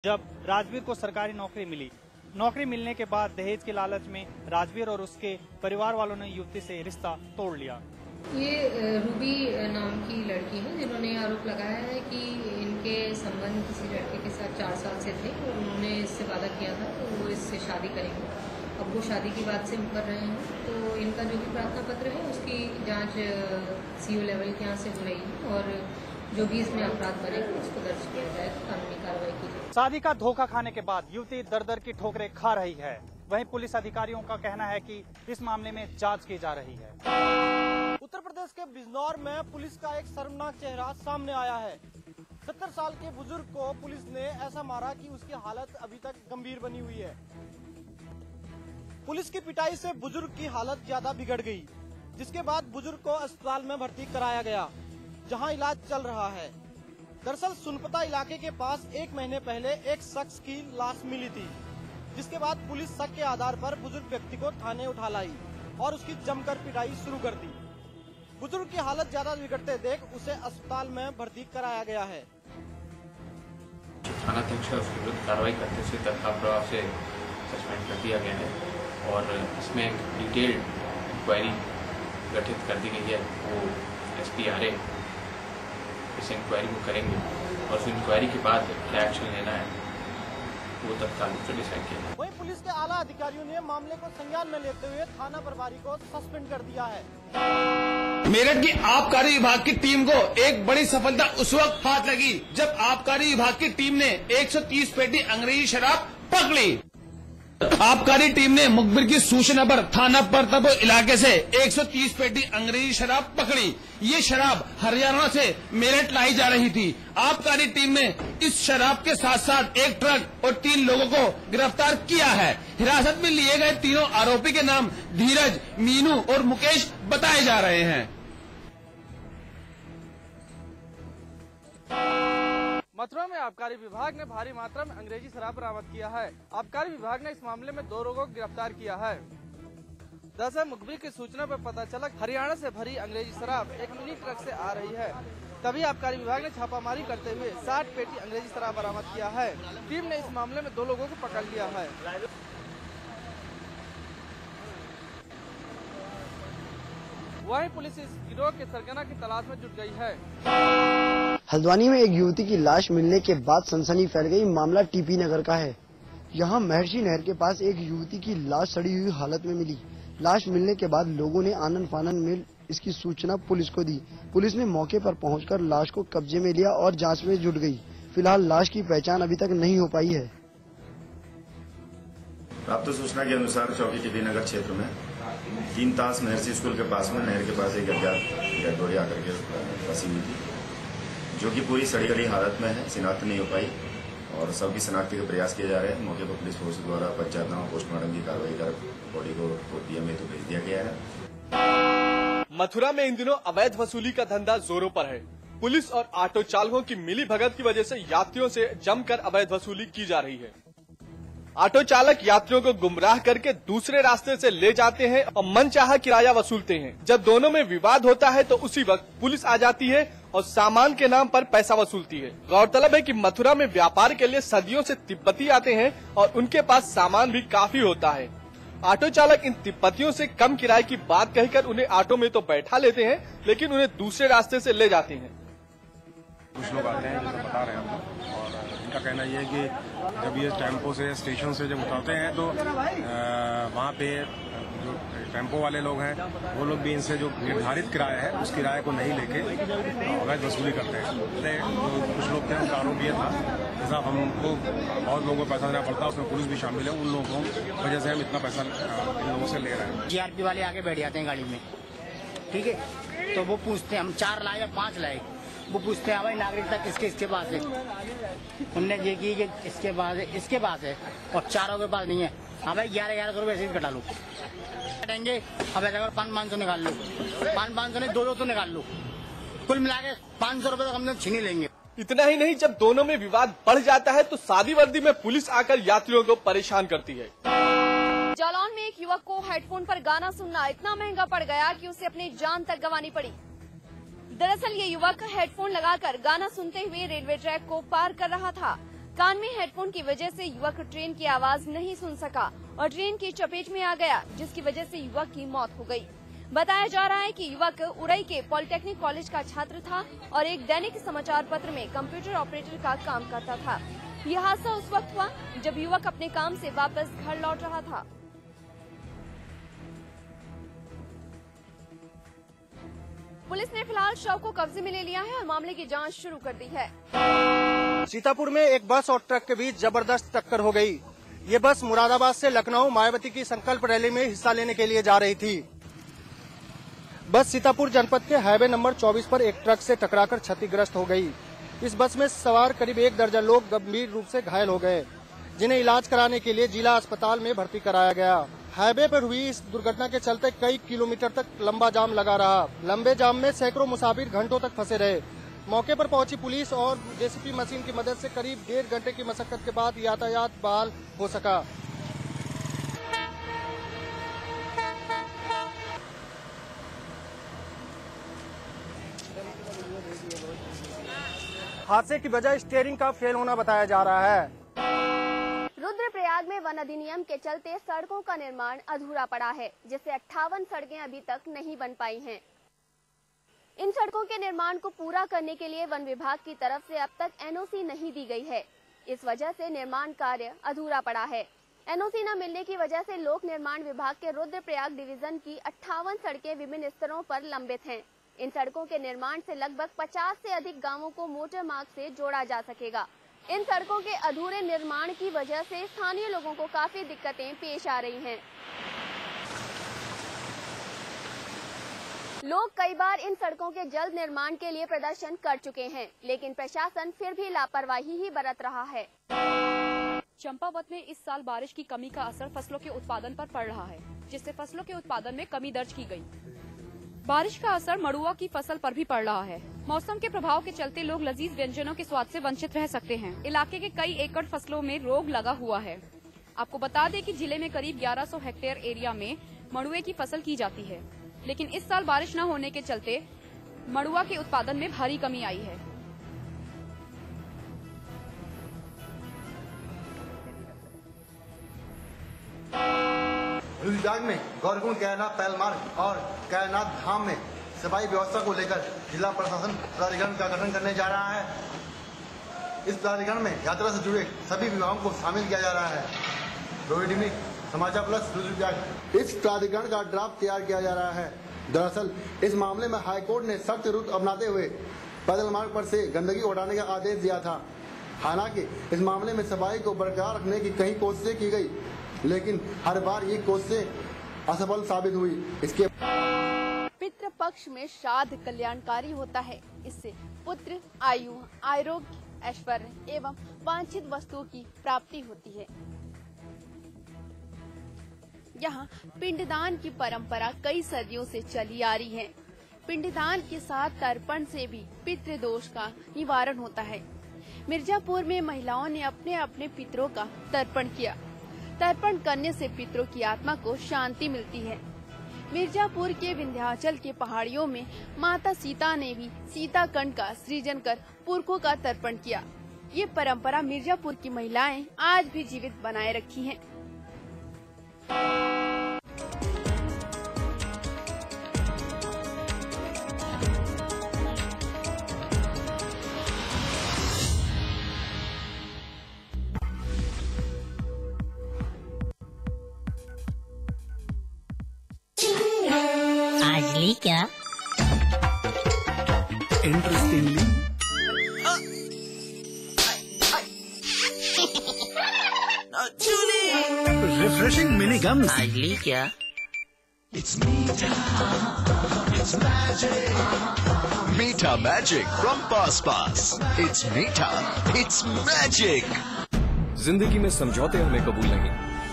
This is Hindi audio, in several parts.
जब राजवीर को सरकारी नौकरी मिली, नौकरी मिलने के बाद दहेज के लालच में राजवीर और उसके परिवार वालों ने युवती से रिश्ता तोड़ लिया। ये रूबी नाम की लड़की है जिन्होंने आरोप लगाया है कि इनके संबंध किसी लड़के के साथ 4 साल से थे और उन्होंने इससे वादा किया था तो वो इससे शादी करेंगे। अब वो शादी की बात से मुकर रहे हैं, तो इनका जो भी प्रार्थना पत्र है उसकी जांच सीओ लेवल के यहाँ से हो रही है और जो भी इसमें अपराध बनेगा उसको दर्ज किया जाए, कानूनी कार्रवाई की जाए। शादी का धोखा खाने के बाद युवती दर दर की ठोकरें खा रही है। वहीं पुलिस अधिकारियों का कहना है कि इस मामले में जांच की जा रही है। उत्तर प्रदेश के बिजनौर में पुलिस का एक शर्मनाक चेहरा सामने आया है। 70 साल के बुजुर्ग को पुलिस ने ऐसा मारा कि उसकी हालत अभी तक गंभीर बनी हुई है। पुलिस की पिटाई से बुजुर्ग की हालत ज्यादा बिगड़ गई, जिसके बाद बुजुर्ग को अस्पताल में भर्ती कराया गया, जहां इलाज चल रहा है। दरअसल सुनपता इलाके के पास 1 महीने पहले एक शख्स की लाश मिली थी, जिसके बाद पुलिस शक के आधार पर बुजुर्ग व्यक्ति को थाने उठा लाई और उसकी जमकर पिटाई शुरू कर दी। बुजुर्ग की हालत ज्यादा बिगड़ते देख उसे अस्पताल में भर्ती कराया गया है। थाना अध्यक्ष उसके विरुद्ध कार्रवाई करते हुए तत्काल प्रभाव से सस्पेंड कर दिया गया है और इसमें एक डिटेल्ड इंक्वायरी गठित कर दी गई है। वो SPRA इस इंक्वायरी को करेंगे और उस इंक्वायरी के बाद क्या एक्शन लेना है वो तत्काल रूप से डिसाइड किया। वहीं पुलिस के आला अधिकारियों ने मामले को संज्ञान में लेते हुए थाना प्रभारी को सस्पेंड कर दिया है। मेरठ की आबकारी विभाग की टीम को एक बड़ी सफलता उस वक्त हाथ लगी जब आबकारी विभाग की टीम ने 130 पेटी अंग्रेजी शराब पकड़ी। आबकारी टीम ने मुखबिर की सूचना पर थाना परतपुर इलाके से 130 पेटी अंग्रेजी शराब पकड़ी। ये शराब हरियाणा से मेरठ लाई जा रही थी। आबकारी टीम ने इस शराब के साथ साथ एक ट्रक और 3 लोगों को गिरफ्तार किया है। हिरासत में लिए गए तीनों आरोपी के नाम धीरज, मीनू और मुकेश बताए जा रहे हैं। मथुरा में आबकारी विभाग ने भारी मात्रा में अंग्रेजी शराब बरामद किया है। आबकारी विभाग ने इस मामले में 2 लोगों को गिरफ्तार किया है। दरअसल मुखबिर की सूचना पर पता चला हरियाणा से भरी अंग्रेजी शराब एक मिनी ट्रक से आ रही है। तभी आबकारी विभाग ने छापामारी करते हुए 60 पेटी अंग्रेजी शराब बरामद किया है। टीम ने इस मामले में 2 लोगों को पकड़ लिया है। वहीं पुलिस इस गिरोह के सरगना की तलाश में जुट गई है। हल्द्वानी में एक युवती की लाश मिलने के बाद सनसनी फैल गई। मामला टीपी नगर का है। यहां महर्षि नहर के पास एक युवती की लाश सड़ी हुई हालत में मिली। लाश मिलने के बाद लोगों ने आनन फानन में इसकी सूचना पुलिस को दी। पुलिस ने मौके पर पहुंचकर लाश को कब्जे में लिया और जांच में जुट गई। फिलहाल लाश की पहचान अभी तक नहीं हो पाई है। प्राप्त सूचना के अनुसार चौकी टीपी नगर क्षेत्र में 3 तास महर्षि स्कूल के पास में नहर के पास एक अज्ञात डेड बॉडी आकर के फंसी हुई थी, जो कि पूरी सड़ी गली हालत में है, शिनाख्त नहीं हो पाई और सबकी शिनाख्ती के प्रयास किए जा रहे हैं। मौके पर पुलिस फोर्स द्वारा पंचायतनामा पोस्टमार्टम की कार्रवाई कर बॉडी को पीएम हेतु भेज दिया गया है। मथुरा में इन दिनों अवैध वसूली का धंधा जोरों पर है। पुलिस और ऑटो चालकों की मिली भगत की वजह से यात्रियों से जमकर अवैध वसूली की जा रही है। ऑटो चालक यात्रियों को गुमराह करके दूसरे रास्ते से ले जाते हैं और मनचाहा किराया वसूलते हैं। जब दोनों में विवाद होता है तो उसी वक्त पुलिस आ जाती है और सामान के नाम पर पैसा वसूलती है। गौरतलब है कि मथुरा में व्यापार के लिए सदियों से तिब्बती आते हैं और उनके पास सामान भी काफी होता है। ऑटो चालक इन तिब्बतियों से कम किराए की बात कहकर उन्हें ऑटो में तो बैठा लेते हैं, लेकिन उन्हें दूसरे रास्ते से ले जाते हैं। कुछ लोग आते हैं जैसे बता रहे हैं आपको, और इनका कहना ये है कि जब ये टेम्पो से स्टेशन से जब उतरते हैं तो वहाँ पे जो टेम्पो वाले लोग हैं वो लोग भी इनसे जो निर्धारित किराया है उस किराए को नहीं लेके अवैध वसूली करते हैं। जो कुछ लोग थे उनका आरोप ये था जैसा हमको बहुत लोगों को पैसा देना पड़ता है, उसमें पुलिस भी शामिल है। उन लोगों की वजह से हम इतना पैसा इन लोगों से ले रहे हैं। GRP वाले आके बैठ जाते हैं गाड़ी में, ठीक है, तो वो पूछते हैं हम 4 लाए या 5 लाए। वो पूछते हैं भाई नागरिकता किसके पास है। उनने ये की कि इसके पास है और 4 के पास नहीं है। हाँ भाई 11 करोड़ ऐसे ही कटा लो, कटेंगे। अब ऐसा 500 निकाल लो, 500 नहीं 200 निकाल लो, कुल मिला के 500 रुपए तक हम लोग छीन ही लेंगे। इतना ही नहीं, जब दोनों में विवाद बढ़ जाता है तो सादी वर्दी में पुलिस आकर यात्रियों को परेशान करती है। जालौन में एक युवक को हेडफोन पर गाना सुनना इतना महंगा पड़ गया कि उसे अपनी जान तक गंवानी पड़ी। दरअसल ये युवक हेडफोन लगाकर गाना सुनते हुए रेलवे ट्रैक को पार कर रहा था। कान में हेडफोन की वजह से युवक ट्रेन की आवाज नहीं सुन सका और ट्रेन की चपेट में आ गया, जिसकी वजह से युवक की मौत हो गई। बताया जा रहा है कि युवक उड़ई के पॉलिटेक्निक कॉलेज का छात्र था और एक दैनिक समाचार पत्र में कंप्यूटर ऑपरेटर का काम करता था। यह हादसा उस वक्त हुआ जब युवक अपने काम से वापस घर लौट रहा था। पुलिस ने फिलहाल शव को कब्जे में ले लिया है और मामले की जांच शुरू कर दी है। सीतापुर में एक बस और ट्रक के बीच जबरदस्त टक्कर हो गई। ये बस मुरादाबाद से लखनऊ मायावती की संकल्प रैली में हिस्सा लेने के लिए जा रही थी। बस सीतापुर जनपद के हाईवे नंबर 24 पर एक ट्रक से टकराकर क्षतिग्रस्त हो गई। इस बस में सवार करीब 1 दर्जन लोग गंभीर रूप से घायल हो गए, जिन्हें इलाज कराने के लिए जिला अस्पताल में भर्ती कराया गया। हाईवे पर हुई इस दुर्घटना के चलते कई किलोमीटर तक लंबा जाम लगा रहा। लंबे जाम में सैकड़ों मुसाफिर घंटों तक फंसे रहे। मौके पर पहुंची पुलिस और जेसीबी मशीन की मदद से करीब 1.5 घंटे की मशक्कत के बाद यातायात बहाल हो सका। हादसे की वजह स्टीयरिंग का फेल होना बताया जा रहा है। रुद्रप्रयाग में वन अधिनियम के चलते सड़कों का निर्माण अधूरा पड़ा है, जिससे 58 सड़कें अभी तक नहीं बन पाई हैं। इन सड़कों के निर्माण को पूरा करने के लिए वन विभाग की तरफ से अब तक एनओसी नहीं दी गई है। इस वजह से निर्माण कार्य अधूरा पड़ा है। एनओसी न मिलने की वजह से लोक निर्माण विभाग के रुद्रप्रयाग डिवीजन की 58 सड़कें विभिन्न स्तरों पर लंबित हैं। इन सड़कों के निर्माण से लगभग 50 से अधिक गांवों को मोटर मार्ग से जोड़ा जा सकेगा। इन सड़कों के अधूरे निर्माण की वजह से स्थानीय लोगों को काफी दिक्कतें पेश आ रही हैं। लोग कई बार इन सड़कों के जल्द निर्माण के लिए प्रदर्शन कर चुके हैं, लेकिन प्रशासन फिर भी लापरवाही ही बरत रहा है। चंपावत में इस साल बारिश की कमी का असर फसलों के उत्पादन पर पड़ रहा है, जिससे फसलों के उत्पादन में कमी दर्ज की गई। बारिश का असर मड़ुआ की फसल पर भी पड़ रहा है। मौसम के प्रभाव के चलते लोग लजीज व्यंजनों के स्वाद से वंचित रह सकते हैं। इलाके के कई एकड़ फसलों में रोग लगा हुआ है। आपको बता दें कि जिले में करीब 1100 हेक्टेयर एरिया में मड़ुए की फसल की जाती है, लेकिन इस साल बारिश न होने के चलते मड़ुआ के उत्पादन में भारी कमी आई है। रुद्रप्रयाग में गौरकुंड कैलाश पैल मार्ग और कैलाश धाम में सफाई व्यवस्था को लेकर जिला प्रशासन प्राधिकरण का गठन करने जा रहा है। इस प्राधिकरण में यात्रा से जुड़े सभी विभागों को शामिल किया जा रहा है। रोहिणी में समाचार प्लस रुद्रप्रयाग। इस प्राधिकरण का ड्राफ्ट तैयार किया जा रहा है। दरअसल इस मामले में हाईकोर्ट ने सख्त रुख अपनाते हुए पैदल मार्ग पर से गंदगी उठाने का आदेश दिया था। हालांकि इस मामले में सफाई को बरकरार रखने की कई कोशिशें की गई, लेकिन हर बार ये कोशिशें असफल साबित हुई। इसके पितृ पक्ष में श्राद्ध कल्याणकारी होता है। इससे पुत्र, आयु, आरोग्य, ऐश्वर्य एवं वांछित वस्तुओं की प्राप्ति होती है। यहाँ पिंडदान की परंपरा कई सदियों से चली आ रही है। पिंडदान के साथ तर्पण से भी पितृदोष का निवारण होता है। मिर्जापुर में महिलाओं ने अपने अपने पितरों का तर्पण किया। तर्पण करने से पितरों की आत्मा को शांति मिलती है। मिर्जापुर के विंध्याचल के पहाड़ियों में माता सीता ने भी सीता कंठ का सृजन कर पुरखों का तर्पण किया। ये परंपरा मिर्जापुर की महिलाएं आज भी जीवित बनाए रखी हैं। आज ली क्या? इंटरेस्टिंगली रिफ्रेशिंग मिनी गम। आज ली क्या? Meeta Magic from Pass Pass. It's Meeta. It's Magic. जिंदगी में समझौते हमें कबूल नहीं,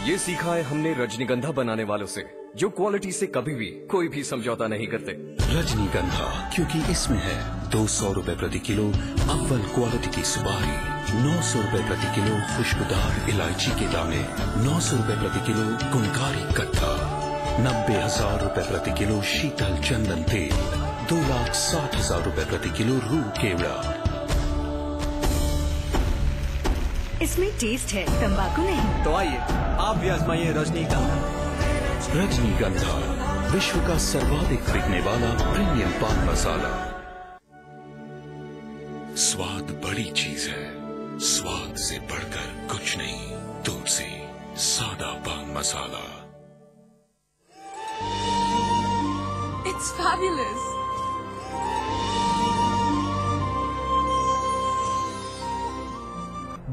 ये सीखा है हमने रजनीगंधा बनाने वालों से, जो क्वालिटी से कभी भी कोई भी समझौता नहीं करते। रजनीगंधा, क्योंकि इसमें है 200 रुपए प्रति किलो अव्वल क्वालिटी की सुपारी, 900 रुपए प्रति किलो खुशबूदार इलायची के दाने, 900 रुपए प्रति किलो गुणकारी कट्टा, 90,000 रुपए प्रति किलो शीतल चंदन तेल, 2,60,000 रुपए प्रति किलो रूह केवड़ा। इसमें टेस्ट है, तंबाकू नहीं। तो आइए आप भी आजमाइए रजनीगंधा। रजनीगंधा, विश्व का सर्वाधिक बिकने वाला प्रीमियम पान मसाला। स्वाद बड़ी चीज है, स्वाद से बढ़कर कुछ नहीं। तुलसी सादा पान मसाला। It's fabulous.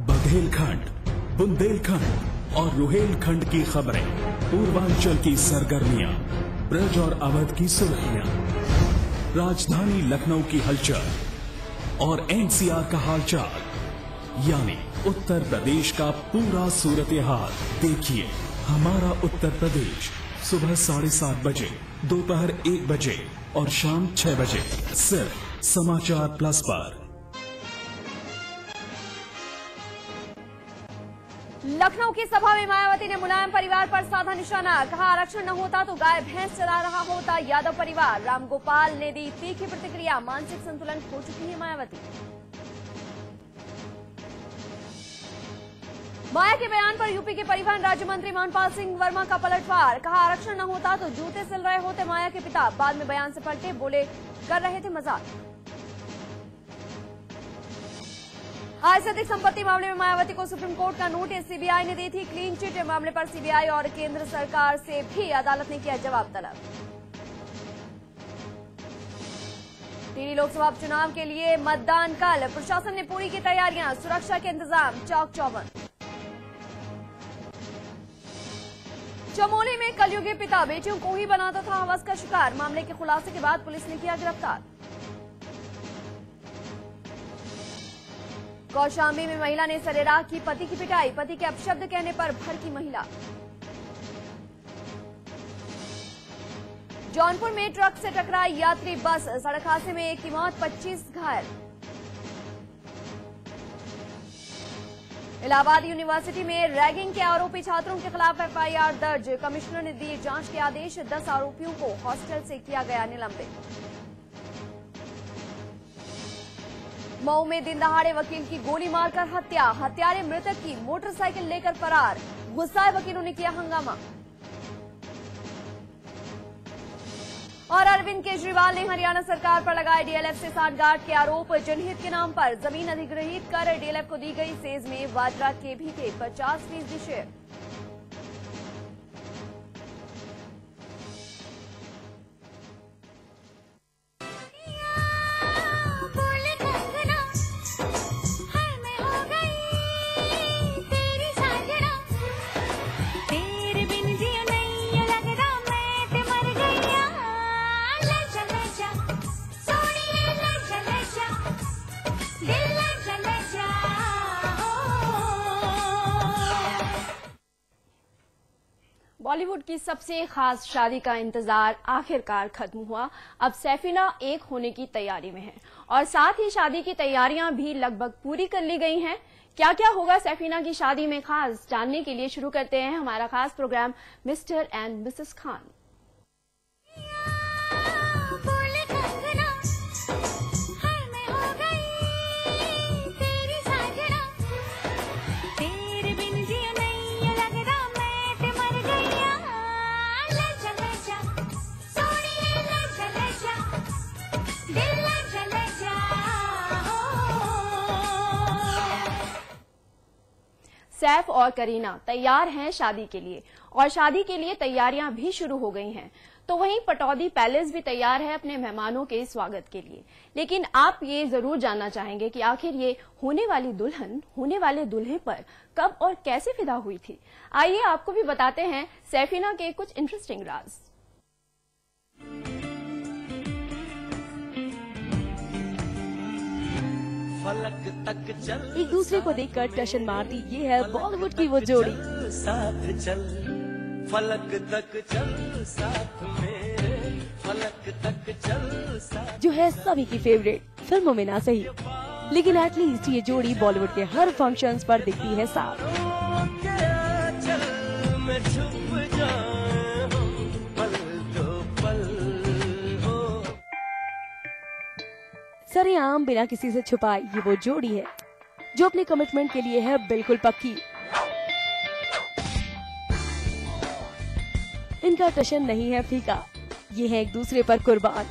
बघेलखंड, बुंदेलखंड और रुहेलखंड की खबरें, पूर्वांचल की सरगर्मियां, ब्रज और अवध की सुर्खियां, राजधानी लखनऊ की हलचल और एनसीआर का हालचाल, यानी उत्तर प्रदेश का पूरा सूरत हाल। देखिए हमारा उत्तर प्रदेश सुबह 7:30 बजे, दोपहर 1 बजे और शाम 6 बजे, सिर्फ समाचार प्लस पर। लखनऊ की सभा में मायावती ने मुलायम परिवार पर साधा निशाना, कहा आरक्षण न होता तो गाय भैंस चला रहा होता यादव परिवार। रामगोपाल ने दी तीखी प्रतिक्रिया, मानसिक संतुलन खो चुकी है मायावती। माया के बयान पर यूपी के परिवहन राज्य मंत्री मोहनपाल सिंह वर्मा का पलटवार, कहा आरक्षण न होता तो जूते सिल रहे होते माया के पिता। बाद में बयान से पलटे, बोले कर रहे थे मजाक। आय से अधिक संपत्ति मामले में मायावती को सुप्रीम कोर्ट का नोटिस, सीबीआई ने दी थी क्लीन चिट। मामले पर सीबीआई और केंद्र सरकार से भी अदालत ने किया जवाब तलब। टिहरी लोकसभा चुनाव के लिए मतदान कल, प्रशासन ने पूरी की तैयारियां, सुरक्षा के इंतजाम चौक चौबंद। चमोली में कलयुगी पिता बेटियों को ही बनाता था हवस का शिकार, मामले के खुलासे के बाद पुलिस ने किया गिरफ्तार। कौशाम्बी में महिला ने सरेराह की पति की पिटाई, पति के अपशब्द कहने पर भड़की महिला। जौनपुर में ट्रक से टकराई यात्री बस, सड़क हादसे में एक की मौत, 25 घायल। इलाहाबाद यूनिवर्सिटी में रैगिंग के आरोपी छात्रों के खिलाफ एफआईआर दर्ज, कमिश्नर ने दिए जांच के आदेश, 10 आरोपियों को हॉस्टल से किया गया निलंबित। मऊ में दिन दहाड़े वकील की गोली मारकर हत्या, हत्यारे मृतक की मोटरसाइकिल लेकर फरार, गुस्साए वकीलों ने किया हंगामा। और अरविंद केजरीवाल ने हरियाणा सरकार पर लगाए डीएलएफ से सांठगांठ के आरोप, जनहित के नाम पर जमीन अधिग्रहित कर डीएलएफ को दी गई सेज में वाड्रा के भी थे 50% शेयर। बॉलीवुड की सबसे खास शादी का इंतजार आखिरकार खत्म हुआ। अब सैफीना एक होने की तैयारी में है और साथ ही शादी की तैयारियां भी लगभग पूरी कर ली गई हैं। क्या क्या होगा सैफीना की शादी में खास, जानने के लिए शुरू करते हैं हमारा खास programme mister and missus Khan. Saif और करीना तैयार हैं शादी के लिए और शादी के लिए तैयारियां भी शुरू हो गई हैं। तो वहीं पटौदी पैलेस भी तैयार है अपने मेहमानों के स्वागत के लिए। लेकिन आप ये जरूर जानना चाहेंगे कि आखिर ये होने वाली दुल्हन होने वाले दूल्हे पर कब और कैसे फिदा हुई थी। आइए आपको भी बताते हैं सैफीना के कुछ इंटरेस्टिंग राज। एक दूसरे को देखकर टशन मारती ये है बॉलीवुड की वो जोड़ी। साथ चल फलक तक चल साथ मेरे फलक तक चल साथ, जो है सभी की फेवरेट, फिल्मों में ना सही लेकिन एटलीस्ट ये जोड़ी बॉलीवुड के हर फंक्शंस पर दिखती है साथ। सरेआम बिना किसी से छुपाए ये वो जोड़ी है जो अपने कमिटमेंट के लिए है बिल्कुल पक्की। इनका टशन नहीं है फीका, ये है एक दूसरे पर कुर्बान।